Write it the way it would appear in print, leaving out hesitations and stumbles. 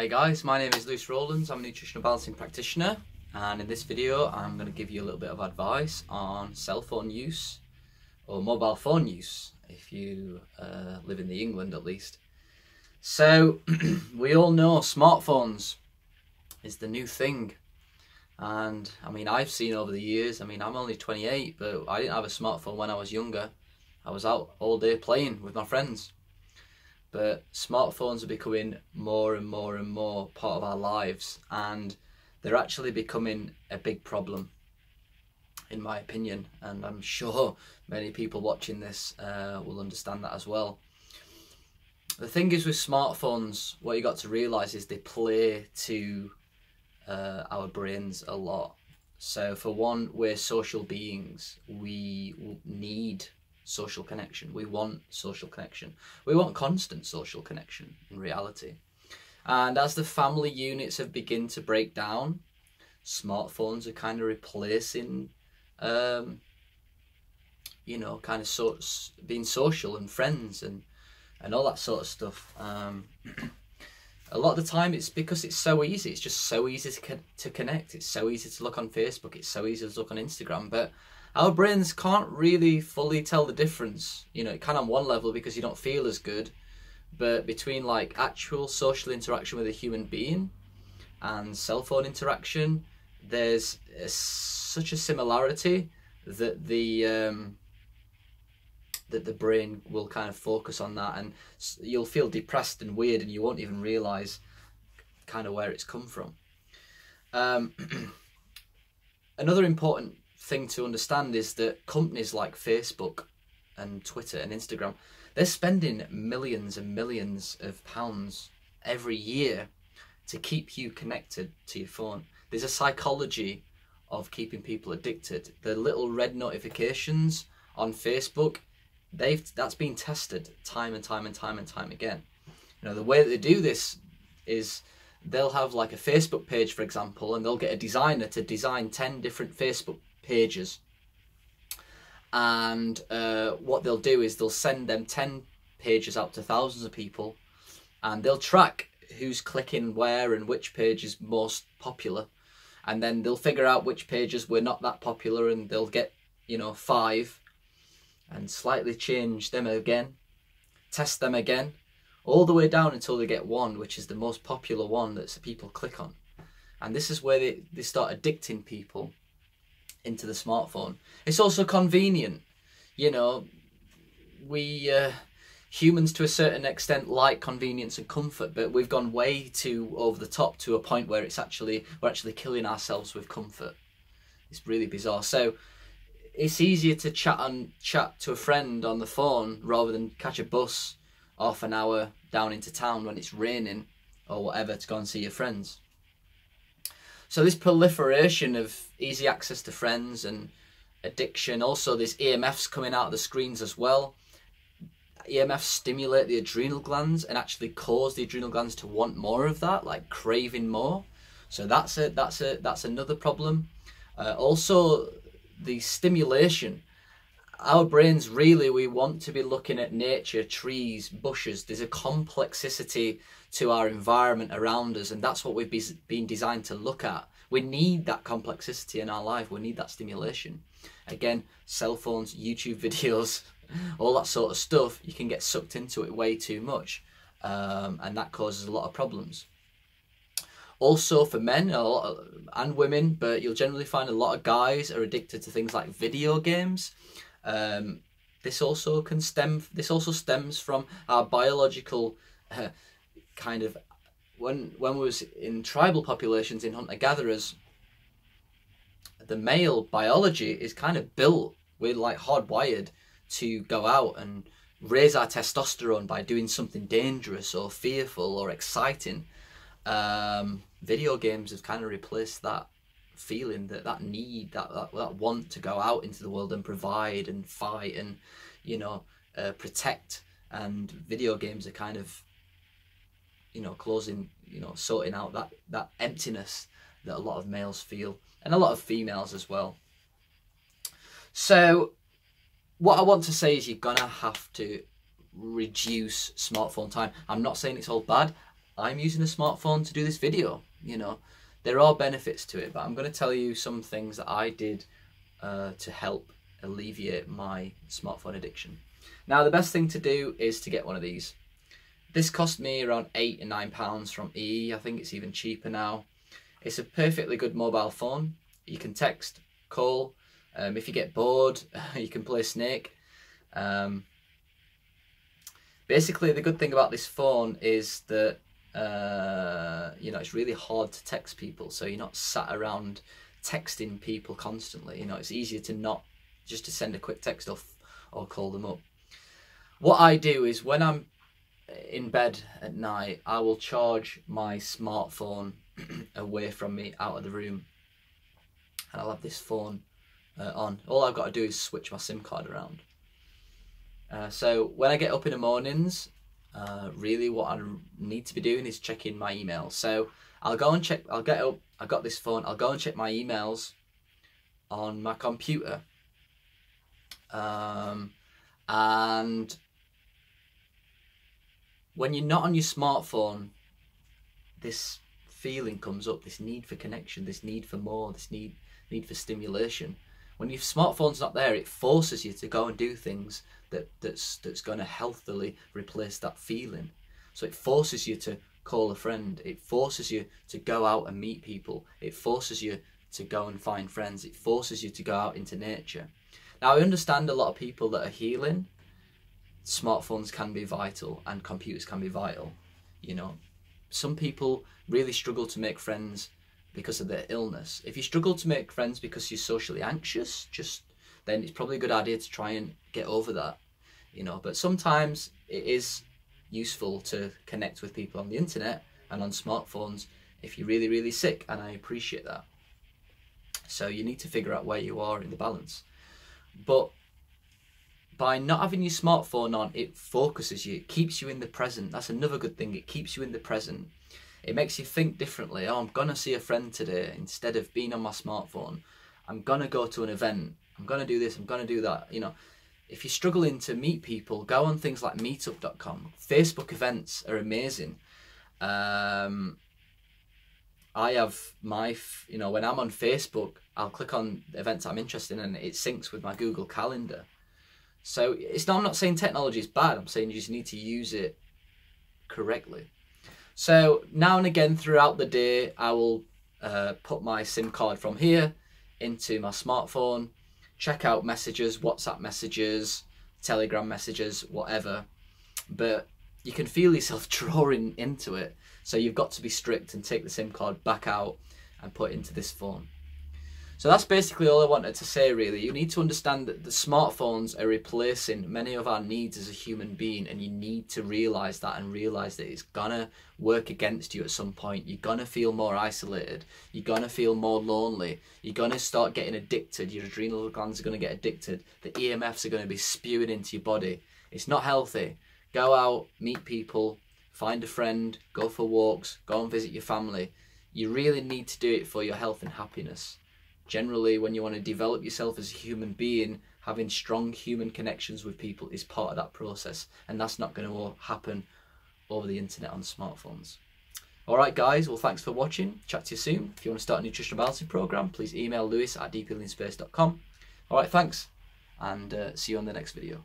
Hey guys, my name is Rowlands. I'm a nutritional balancing practitioner, and in this video I'm going to give you a little bit of advice on cell phone use or mobile phone use if you live in the England at least. So we all know smartphones is the new thing, and I mean I've seen over the years, I'm only 28, but I didn't have a smartphone when I was younger. I was out all day playing with my friends. But smartphones are becoming more and more and more part of our lives, and they're actually becoming a big problem, in my opinion, and I'm sure many people watching this will understand that as well. The thing is with smartphones, what you got to realise is they play to our brains a lot. So for one, we're social beings. We need social connection. We want social connection. We want constant social connection in reality. And as the family units have begun to break down, smartphones are kind of replacing, kind of being social and friends and all that sort of stuff. A lot of the time it's because it's so easy. It's just so easy to connect. It's so easy to look on Facebook. It's so easy to look on Instagram. But our brains can't really fully tell the difference. It can on one level because you don't feel as good, but between like actual social interaction with a human being and cell phone interaction, there's such a similarity that the brain will kind of focus on that, and you'll feel depressed and weird, and you won't even realise kind of where it's come from. Another important thing to understand is that companies like Facebook and Twitter and Instagram, they're spending millions and millions of pounds every year to keep you connected to your phone. There's a psychology of keeping people addicted. The little red notifications on Facebook, that's been tested time and time and time and time again. The way that they do this is they'll have like a Facebook page, for example, and they'll get a designer to design 10 different Facebook pages, and what they'll do is they'll send them 10 pages out to thousands of people, and they'll track who's clicking where and which page is most popular, and then they'll figure out which pages were not that popular, and they'll get 5 and slightly change them again, test them again, all the way down until they get one, which is the most popular one that people click on. And this is where they start addicting people into the smartphone. It's also convenient. We humans to a certain extent like convenience and comfort, but we've gone way too over the top to a point where we're actually killing ourselves with comfort. It's really bizarre. So it's easier to chat to a friend on the phone rather than catch a bus half an hour down into town when it's raining or whatever to go and see your friends. So this proliferation of easy access to friends and addiction, also there's EMFs coming out of the screens as well. EMFs stimulate the adrenal glands and actually cause the adrenal glands to want more of that, like craving more. So that's another problem. Also the stimulation. Our brains really, we want to be looking at nature, trees, bushes. There's a complexity to our environment around us, and that's what we've been designed to look at. We need that complexity in our life. We need that stimulation. Again, cell phones, YouTube videos, all that sort of stuff, you can get sucked into it way too much, and that causes a lot of problems. Also for men and women, but you'll generally find a lot of guys are addicted to things like video games. This also stems from our biological kind of when we was in tribal populations, in hunter-gatherers, the male biology is kind of built, we're like hardwired to go out and raise our testosterone by doing something dangerous or fearful or exciting. Video games have kind of replaced that feeling, that need, that want to go out into the world and provide and fight and protect. And video games are kind of closing, sorting out that emptiness that a lot of males feel, and a lot of females as well. So what I want to say is you're gonna have to reduce smartphone time. I'm not saying it's all bad. I'm using a smartphone to do this video. You know, there are benefits to it, but I'm going to tell you some things that I did to help alleviate my smartphone addiction. Now, the best thing to do is to get one of these. This cost me around £8 and £9 from EE. I think it's even cheaper now. It's a perfectly good mobile phone. You can text, call. If you get bored, you can play Snake. Basically, the good thing about this phone is that you know, it's really hard to text people, so you're not sat around texting people constantly. You know, it's easier to not just to send a quick text off or call them up. What I do is when I'm in bed at night, I will charge my smartphone away from me, out of the room, and I'll have this phone on. All I've got to do is switch my SIM card around. So when I get up in the mornings, really what I need to be doing is checking my emails. So I'll go and check, I'll get up, I've got this phone, I'll go and check my emails on my computer. And when you're not on your smartphone, this feeling comes up, this need for connection, this need for more, this need for stimulation. When your smartphone's not there, it forces you to go and do things that's going to healthily replace that feeling. So it forces you to call a friend, it forces you to go out and meet people, it forces you to go and find friends, it forces you to go out into nature. Now, I understand a lot of people that are healing, smartphones can be vital and computers can be vital. You know, some people really struggle to make friends because of their illness. If you struggle to make friends because you're socially anxious, then it's probably a good idea to try and get over that, you know. But sometimes it is useful to connect with people on the internet and on smartphones if you're really, really sick, and I appreciate that. So you need to figure out where you are in the balance. But by not having your smartphone on, it focuses you, it keeps you in the present. That's another good thing, it keeps you in the present. It makes you think differently. Oh, I'm going to see a friend today. Instead of being on my smartphone, I'm going to go to an event. I'm going to do this, I'm going to do that. You know, if you're struggling to meet people, go on things like meetup.com. Facebook events are amazing. I have my, you know, when I'm on Facebook, I'll click on events I'm interested in and it syncs with my Google Calendar. So I'm not saying technology is bad, I'm saying you just need to use it correctly. So now and again throughout the day, I will put my SIM card from here into my smartphone, check out messages, WhatsApp messages, Telegram messages, whatever. But you can feel yourself drawing into it. So you've got to be strict and take the SIM card back out and put it into this phone. So that's basically all I wanted to say, really. You need to understand that the smartphones are replacing many of our needs as a human being, and you need to realise that and realise that it's gonna work against you at some point. You're gonna feel more isolated. You're gonna feel more lonely. You're gonna start getting addicted. Your adrenal glands are gonna get addicted. The EMFs are gonna be spewing into your body. It's not healthy. Go out, meet people, find a friend, go for walks, go and visit your family. You really need to do it for your health and happiness. Generally, when you want to develop yourself as a human being, having strong human connections with people is part of that process, and that's not going to happen over the internet on smartphones. Alright guys, well thanks for watching, chat to you soon. If you want to start a nutritional balancing program, please email lewis@deephealingspace.com. Alright, thanks, and see you on the next video.